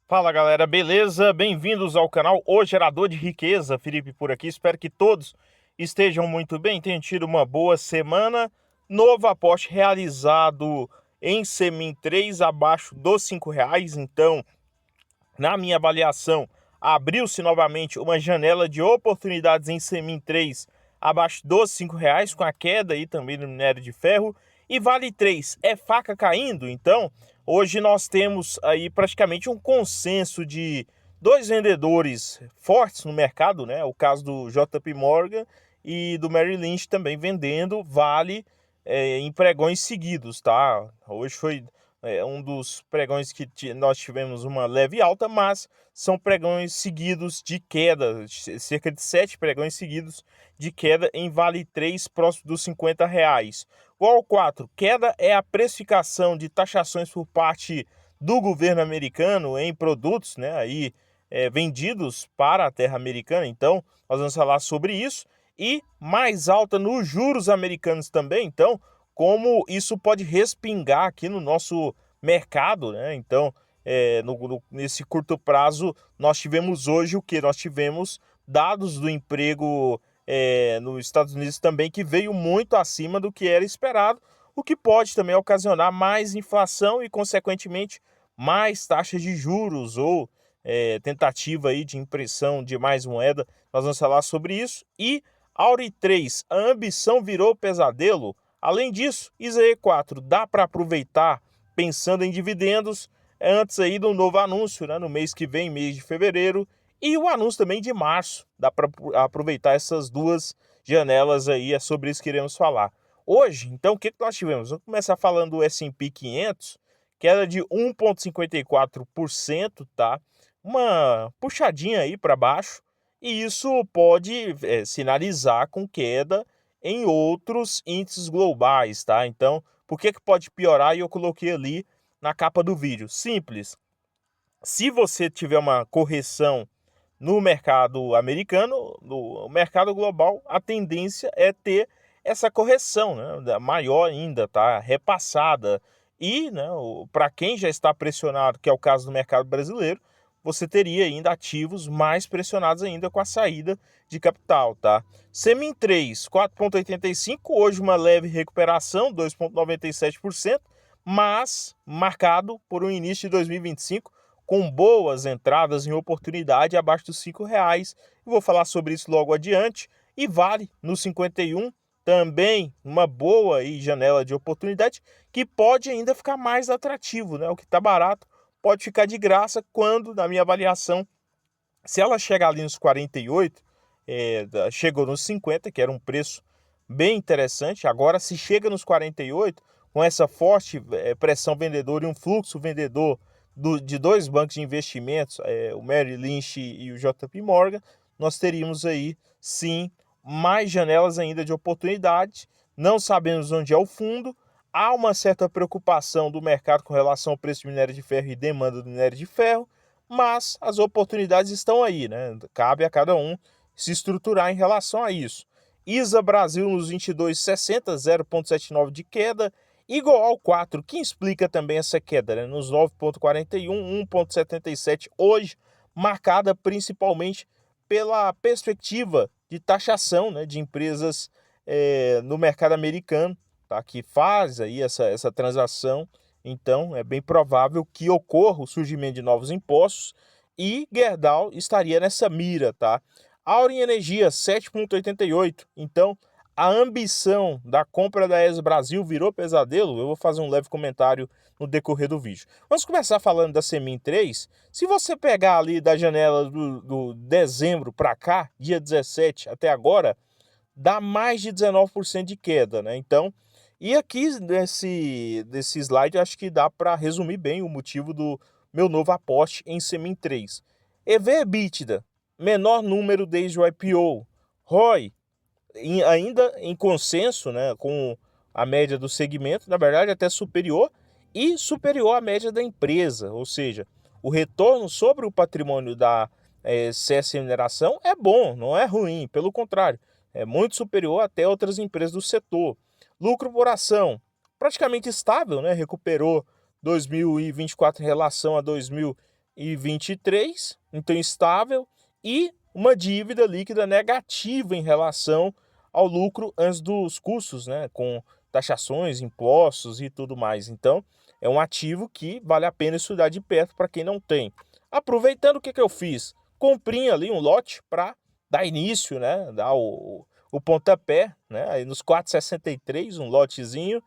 Fala galera, beleza? Bem-vindos ao canal O Gerador de Riqueza, Felipe por aqui. Espero que todos estejam muito bem, tenham tido uma boa semana. Novo aporte realizado em Semin 3 abaixo dos R$ 5. Então, na minha avaliação, abriu-se novamente uma janela de oportunidades em Semin 3 abaixo dos R$ 5, com a queda aí também no minério de ferro. E Vale 3 é faca caindo, então hoje nós temos aí praticamente um consenso de dois vendedores fortes no mercado, né? O caso do JP Morgan e do Merrill Lynch também vendendo Vale em pregões seguidos, tá? Hoje foi um dos pregões que nós tivemos uma leve alta, mas são pregões seguidos de queda, cerca de 7 pregões seguidos de queda em Vale 3 próximo dos R$ 50. Qual 4? Queda é a precificação de taxações por parte do governo americano em produtos, né, aí, vendidos para a terra americana. Então, nós vamos falar sobre isso. E mais alta nos juros americanos também. Então, como isso pode respingar aqui no nosso mercado, né? Então, nesse curto prazo, nós tivemos hoje o que? Nós tivemos dados do emprego nos Estados Unidos também, que veio muito acima do que era esperado, o que pode também ocasionar mais inflação e, consequentemente, mais taxas de juros ou tentativa aí de impressão de mais moeda. Nós vamos falar sobre isso. E Auri 3, a ambição virou pesadelo. Além disso, IZE 4 dá para aproveitar pensando em dividendos antes aí do novo anúncio, né, no mês que vem, mês de fevereiro, e o anúncio também de março. Dá para aproveitar essas duas janelas aí, é sobre isso que iremos falar. Hoje, então, o que nós tivemos? Vamos começar falando do S&P 500, queda de 1,54%, tá? Uma puxadinha aí para baixo, e isso pode sinalizar com queda em outros índices globais, tá? Então, por que pode piorar? E eu coloquei ali na capa do vídeo. Simples. Se você tiver uma correção no mercado americano, no mercado global, a tendência é ter essa correção, né, maior ainda, tá? Repassada. E, né, para quem já está pressionado, que é o caso do mercado brasileiro, você teria ainda ativos mais pressionados ainda com a saída de capital, tá? Semin 3, 4,85, hoje uma leve recuperação, 2,97%, mas marcado por um início de 2025 com boas entradas em oportunidade abaixo dos R$ 5. Eu vou falar sobre isso logo adiante. E Vale no 51, também uma boa aí janela de oportunidade que pode ainda ficar mais atrativo, né? O que está barato pode ficar de graça quando, na minha avaliação, se ela chegar ali nos 48, chegou nos 50, que era um preço bem interessante. Agora, se chega nos 48, com essa forte pressão vendedora e um fluxo vendedor de dois bancos de investimentos, o Merrill Lynch e o JP Morgan, nós teríamos aí, sim, mais janelas ainda de oportunidade. Não sabemos onde é o fundo. Há uma certa preocupação do mercado com relação ao preço do minério de ferro e demanda do minério de ferro, mas as oportunidades estão aí, né? Cabe a cada um se estruturar em relação a isso. ISA Brasil nos 22,60, 0,79 de queda, igual ao 4, que explica também essa queda, né? Nos 9,41, 1,77 hoje, marcada principalmente pela perspectiva de taxação, né, de empresas no mercado americano, tá, que faz aí essa transação. Então, é bem provável que ocorra o surgimento de novos impostos e Gerdau estaria nessa mira, tá? Auren Energia, 7,88. Então, a ambição da compra da ES Brasil virou pesadelo? Eu vou fazer um leve comentário no decorrer do vídeo. Vamos começar falando da Semin 3. Se você pegar ali da janela do dezembro para cá, dia 17 até agora, dá mais de 19% de queda, né? Então, e aqui desse slide, acho que dá para resumir bem o motivo do meu novo aporte em Semin 3. EV/EBITDA, menor número desde o IPO. ROI, ainda em consenso, né, com a média do segmento, na verdade até superior, e superior à média da empresa, ou seja, o retorno sobre o patrimônio da CS Mineração é bom, não é ruim, pelo contrário, é muito superior até outras empresas do setor. Lucro por ação, praticamente estável, né, recuperou 2024 em relação a 2023, 2023, então estável, e uma dívida líquida negativa em relação ao lucro antes dos custos, né, com taxações, impostos e tudo mais. Então, é um ativo que vale a pena estudar de perto para quem não tem. Aproveitando, o que eu fiz? Comprei ali um lote para dar início, né, dar o pontapé, né, aí nos 4,63, um lotezinho,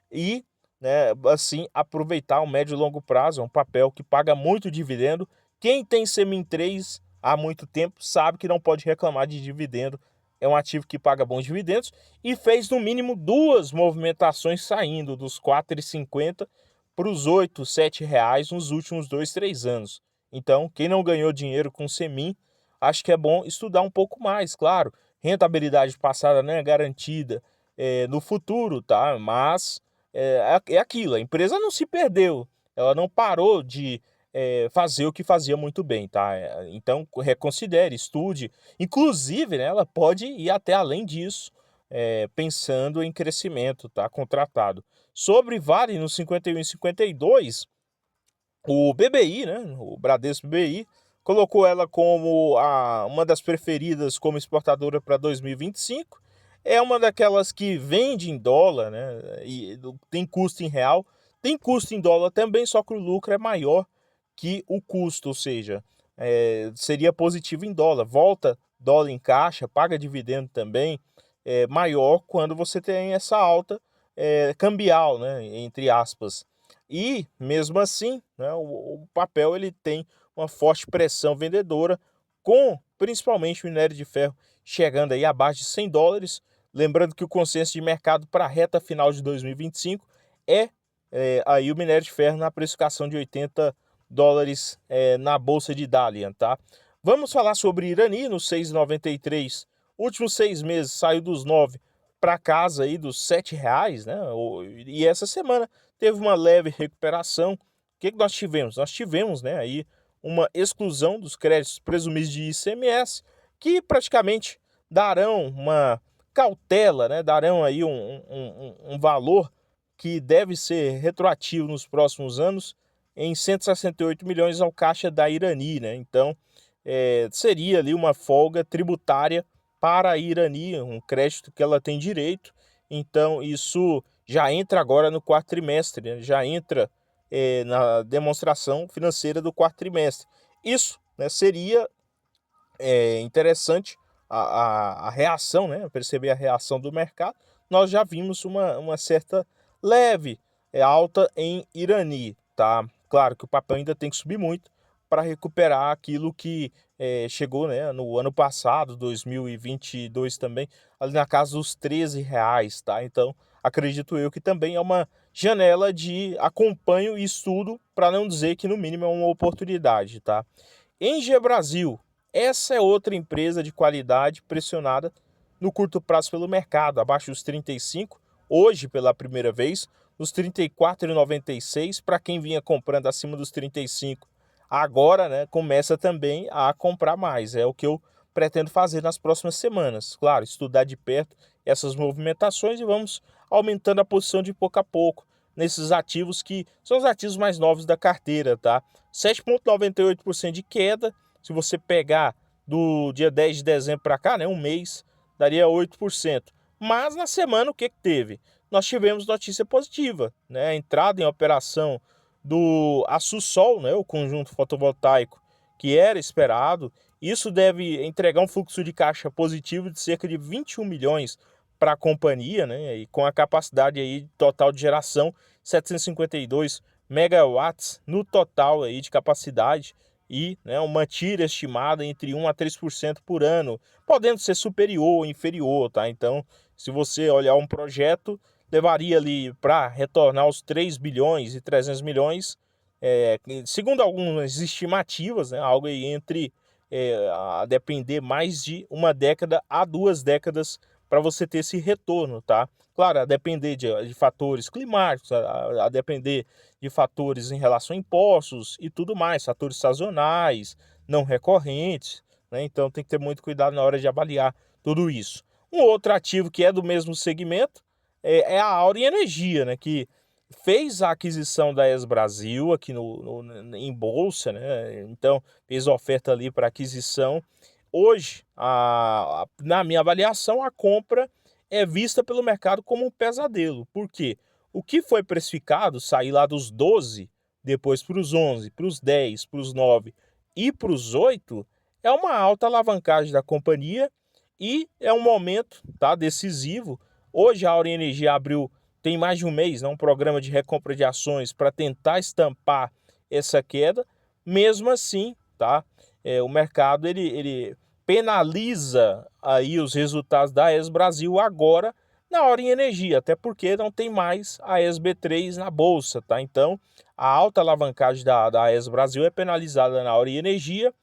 e, né, assim, aproveitar o médio e longo prazo. É um papel que paga muito dividendo. Quem tem Semin 3 há muito tempo sabe que não pode reclamar de dividendo. É um ativo que paga bons dividendos e fez no mínimo 2 movimentações saindo dos 4,50 para os 8, R$ 7 nos últimos 2, 3 anos. Então, quem não ganhou dinheiro com Semin, acho que é bom estudar um pouco mais, claro. Rentabilidade passada não é garantida no futuro, tá? Mas é aquilo, a empresa não se perdeu, ela não parou de fazer o que fazia muito bem, tá? Então, reconsidere, estude. Inclusive, né, ela pode ir até além disso, pensando em crescimento, tá? Contratado. Sobre Vale, no 51 e 52, o BBI, né, o Bradesco BBI, colocou ela como uma das preferidas como exportadora para 2025. É uma daquelas que vende em dólar, né, e tem custo em real. Tem custo em dólar também, só que o lucro é maior que o custo, ou seja, seria positivo em dólar. Volta dólar em caixa, paga dividendo também, maior quando você tem essa alta cambial, né, entre aspas. E, mesmo assim, né, o papel ele tem uma forte pressão vendedora, com principalmente o minério de ferro chegando aí abaixo de US$ 100. Lembrando que o consenso de mercado para a reta final de 2025 aí o minério de ferro na precificação de US$ 80 na bolsa de Dalian, tá? Vamos falar sobre Irani no 6,93. Últimos 6 meses saiu dos 9 para casa aí dos R$ 7, né? E essa semana teve uma leve recuperação. O que nós tivemos? Nós tivemos, né, aí uma exclusão dos créditos presumidos de ICMS, que darão uma cautela, né, darão aí um valor que deve ser retroativo nos próximos anos em 168 milhões ao caixa da Irani, né? Então, seria ali uma folga tributária para a Irani, um crédito que ela tem direito. Então, isso já entra agora no quarto trimestre, né? Já entra na demonstração financeira do quarto trimestre. Isso, né, seria interessante a reação, né? Perceber a reação do mercado. Nós já vimos uma certa leve alta em Irani, tá? Claro que o papel ainda tem que subir muito para recuperar aquilo que chegou, né, no ano passado, 2022 também, ali na casa dos R$ 13, tá? Então, acredito eu que também é uma janela de acompanho e estudo, para não dizer que no mínimo é uma oportunidade, tá? Engie Brasil, essa é outra empresa de qualidade pressionada no curto prazo pelo mercado, abaixo dos 35, hoje pela primeira vez, nos 34,96, para quem vinha comprando acima dos 35. Agora, né, começa também a comprar mais, é o que eu pretendo fazer nas próximas semanas. Claro, estudar de perto essas movimentações e vamos aumentando a posição de pouco a pouco nesses ativos que são os ativos mais novos da carteira, tá? 7,98% de queda. Se você pegar do dia 10 de dezembro para cá, né, um mês, daria 8%. Mas na semana o que teve? Nós tivemos notícia positiva, né? A entrada em operação do Açusol, né, o conjunto fotovoltaico que era esperado. Isso deve entregar um fluxo de caixa positivo de cerca de 21 milhões para a companhia, né, e com a capacidade aí total de geração 752 megawatts no total aí de capacidade, e, né, uma tira estimada entre 1 a 3% por ano, podendo ser superior ou inferior, tá? Então, se você olhar um projeto, levaria ali para retornar os 3 bilhões e 300 milhões, segundo algumas estimativas, né, algo aí entre a depender mais de uma década a 2 décadas para você ter esse retorno, tá? Claro, a depender de fatores climáticos, a depender de fatores em relação a impostos e tudo mais, fatores sazonais, não recorrentes, né? Então tem que ter muito cuidado na hora de avaliar tudo isso. Um outro ativo que é do mesmo segmento é a Auren Energia, né? Que fez a aquisição da ES Brasil aqui em bolsa, né? Então fez oferta ali para aquisição. Hoje, na minha avaliação, a compra é vista pelo mercado como um pesadelo. Por quê? O que foi precificado, sair lá dos 12, depois para os 11, para os 10, para os 9 e para os 8, é uma alta alavancagem da companhia e é um momento, tá, decisivo. Hoje a Auren Energia abriu, tem mais de um mês, né, um programa de recompra de ações para tentar estampar essa queda. Mesmo assim, tá, o mercado ele penaliza aí os resultados da ES Brasil agora na Auren Energia, até porque não tem mais a ESB3 na bolsa, tá? Então, a alta alavancagem da ES Brasil é penalizada na Auren Energia.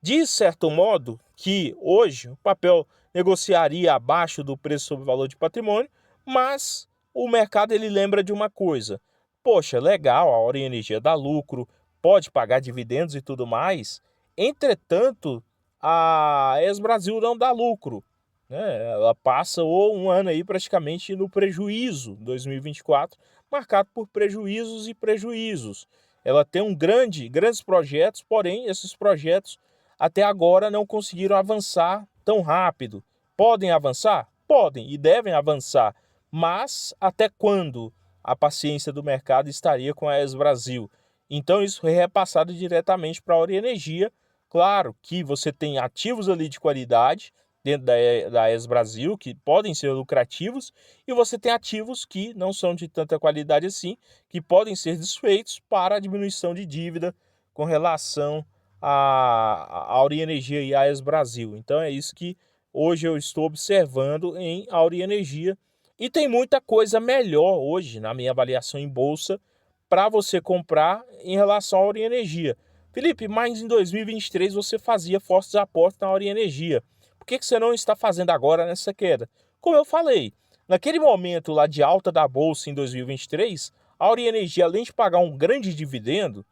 De certo modo, que hoje o papel negociaria abaixo do preço sobre valor de patrimônio, mas o mercado ele lembra de uma coisa. Poxa, legal, a Auren Energia dá lucro, pode pagar dividendos e tudo mais. Entretanto, a ES Brasil não dá lucro, né? Ela passa um ano aí praticamente no prejuízo, 2024, marcado por prejuízos e prejuízos. Ela tem grandes projetos, porém esses projetos até agora não conseguiram avançar tão rápido. Podem avançar? Podem e devem avançar, mas até quando a paciência do mercado estaria com a ES Brasil? Então isso foi repassado diretamente para a Auren Energia. Claro que você tem ativos ali de qualidade dentro da ES Brasil, que podem ser lucrativos, e você tem ativos que não são de tanta qualidade assim, que podem ser desfeitos para a diminuição de dívida com relação a Auren Energia e a ES Brasil. Então é isso que hoje eu estou observando em Auren Energia. E tem muita coisa melhor hoje, na minha avaliação em bolsa, para você comprar em relação à Auren Energia. Felipe, mas em 2023 você fazia fortes aportes na Auren Energia. Por que você não está fazendo agora nessa queda? Como eu falei, naquele momento lá de alta da bolsa em 2023, a Auren Energia, além de pagar um grande dividendo,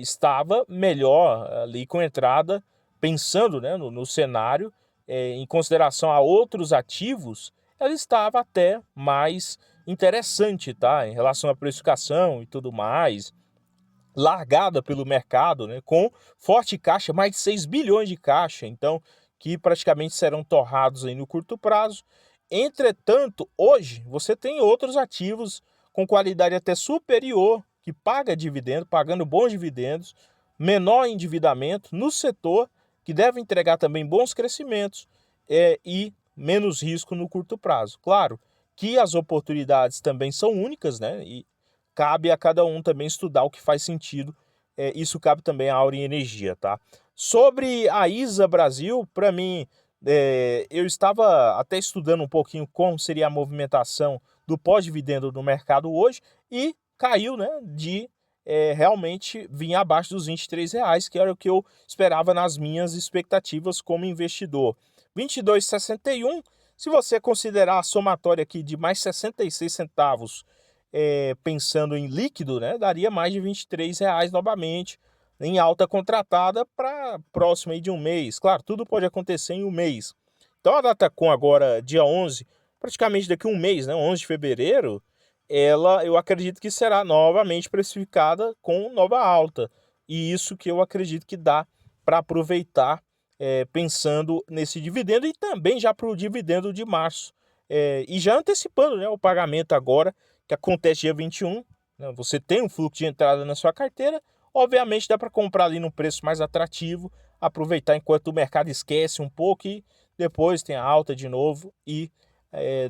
estava melhor ali com entrada, pensando, né, no cenário, em consideração a outros ativos, ela estava até mais interessante, tá, em relação à precificação e tudo mais, largada pelo mercado, né, com forte caixa, mais de 6 bilhões de caixa, então, que praticamente serão torrados aí no curto prazo. Entretanto, hoje você tem outros ativos com qualidade até superior, que paga dividendo, pagando bons dividendos, menor endividamento no setor, que deve entregar também bons crescimentos e menos risco no curto prazo. Claro que as oportunidades também são únicas, né? E cabe a cada um também estudar o que faz sentido. Isso cabe também à Auren Energia, tá? Sobre a ISA Brasil, para mim, eu estava até estudando um pouquinho como seria a movimentação do pós-dividendo no mercado hoje e caiu, né, de realmente vir abaixo dos R$ 23, que era o que eu esperava nas minhas expectativas como investidor. 22,61, se você considerar a somatória aqui de mais 66 centavos, pensando em líquido, né, daria mais de R$ 23 novamente, em alta contratada para próximo aí de um mês. Claro, tudo pode acontecer em um mês. Então a Datacom agora, dia 11, praticamente daqui a um mês, né, 11 de fevereiro, eu acredito que será novamente precificada com nova alta. E isso que eu acredito que dá para aproveitar, pensando nesse dividendo e também já para o dividendo de março. E já antecipando, né, o pagamento agora, que acontece dia 21, né, você tem um fluxo de entrada na sua carteira, obviamente dá para comprar ali num preço mais atrativo, aproveitar enquanto o mercado esquece um pouco e depois tem a alta de novo e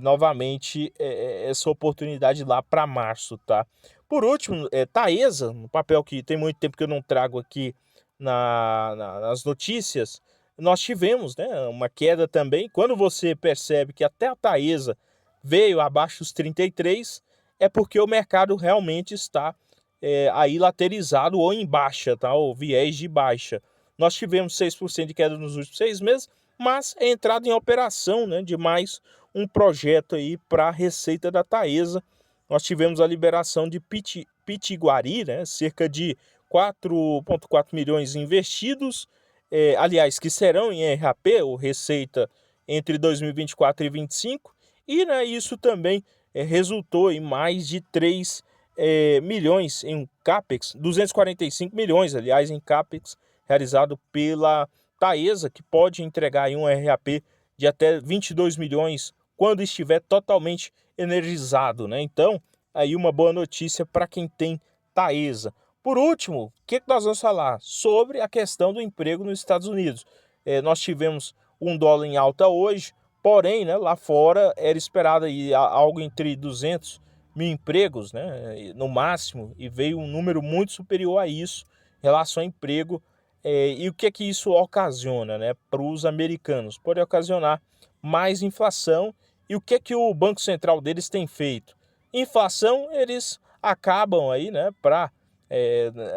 novamente essa oportunidade lá para março, tá? Por último, Taesa, um papel que tem muito tempo que eu não trago aqui nas notícias, nós tivemos, né, uma queda também. Quando você percebe que até a Taesa veio abaixo dos 33, é porque o mercado realmente está aí laterizado ou em baixa, tá? Ou viés de baixa. Nós tivemos 6% de queda nos últimos 6 meses, mas é entrada em operação, né, de mais um projeto aí para a receita da Taesa. Nós tivemos a liberação de Pitiguari, né, cerca de 4,4 milhões investidos, aliás, que serão em RAP, ou receita, entre 2024 e 2025, e né, isso também resultou em mais de 3 milhões em um CAPEX, 245 milhões, aliás, em CAPEX realizado pela Taesa, que pode entregar aí um RAP de até 22 milhões quando estiver totalmente energizado, né? Então, aí uma boa notícia para quem tem Taesa. Por último, o que nós vamos falar? Sobre a questão do emprego nos Estados Unidos. Nós tivemos um dólar em alta hoje, porém, né, lá fora era esperado aí algo entre 200 mil empregos, né, no máximo, e veio um número muito superior a isso em relação ao emprego. E o que é que isso ocasiona, né, para os americanos? Pode ocasionar mais inflação. E o que é que o Banco Central deles tem feito? Inflação, eles acabam aí, né, para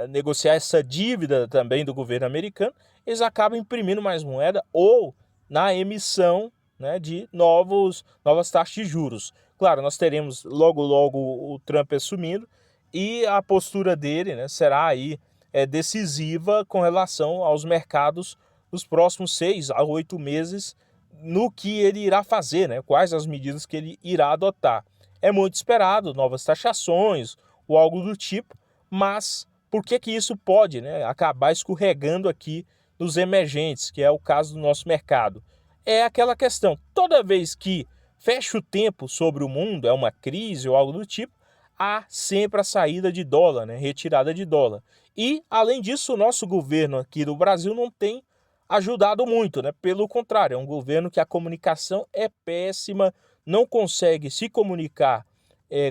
negociar essa dívida também do governo americano, eles acabam imprimindo mais moeda ou na emissão, né, de novas taxas de juros. Claro, nós teremos logo o Trump assumindo e a postura dele, né, será aí decisiva com relação aos mercados nos próximos 6 a 8 meses no que ele irá fazer, né, quais as medidas que ele irá adotar. É muito esperado novas taxações ou algo do tipo, mas por que que isso pode, né, acabar escorregando aqui nos emergentes, que é o caso do nosso mercado? É aquela questão, toda vez que fecha o tempo sobre o mundo, é uma crise ou algo do tipo, há sempre a saída de dólar, né, retirada de dólar. E, além disso, o nosso governo aqui do Brasil não tem ajudado muito, né? Pelo contrário, é um governo que a comunicação é péssima, não consegue se comunicar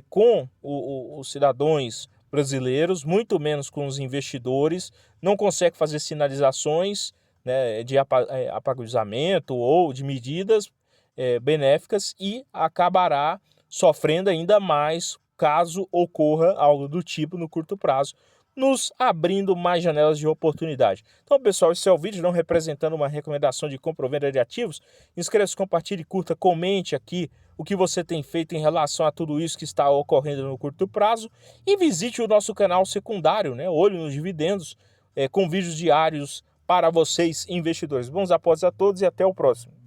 com os cidadãos brasileiros, muito menos com os investidores, não consegue fazer sinalizações, né, de apaguzamento ou de medidas benéficas e acabará sofrendo ainda mais caso ocorra algo do tipo no curto prazo, nos abrindo mais janelas de oportunidade. Então, pessoal, esse é o vídeo não representando uma recomendação de compra ou venda de ativos. Inscreva-se, compartilhe, curta, comente aqui o que você tem feito em relação a tudo isso que está ocorrendo no curto prazo e visite o nosso canal secundário, né, Olho nos Dividendos, com vídeos diários para vocês, investidores. Bons aportes a todos e até o próximo.